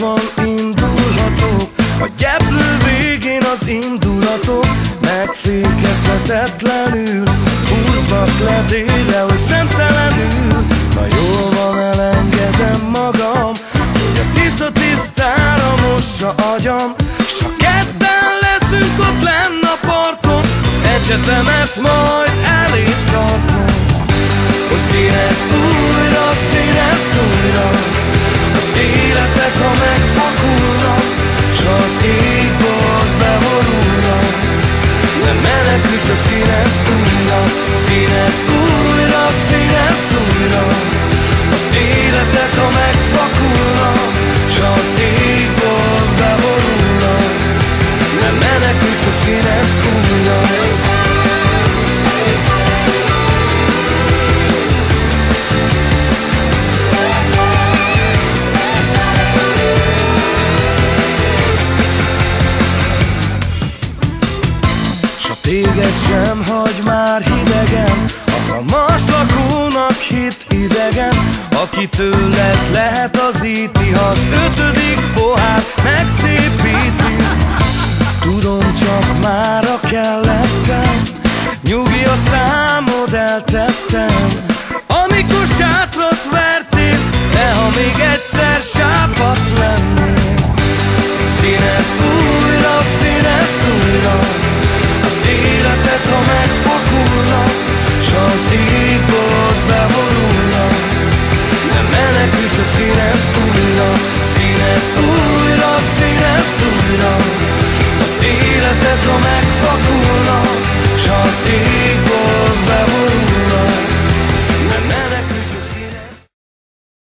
gyorsabban indulhatok, a gyeplő végén az indulatok megfékezhetetlenül húznak le délre, hogy szemtelenül. Na jól van, elengedem magam, hogy a Tisza tisztára mossa agyam, s ha ketten leszünk ott lenn a parton, az ecsetemet majd elé tartom. Hogy színezd újra, az életet, ha megfakulna, s az égbolt beborulna. Nem menekülj, csak színezd újra, az életet, ha megfakulna, s az égbolt beborulna. Nem menekülj, csak színezd újra. Téged sem hagy már hidegen, az a marslakónak hit idegen, aki tőled lehet az íti, ha az 5.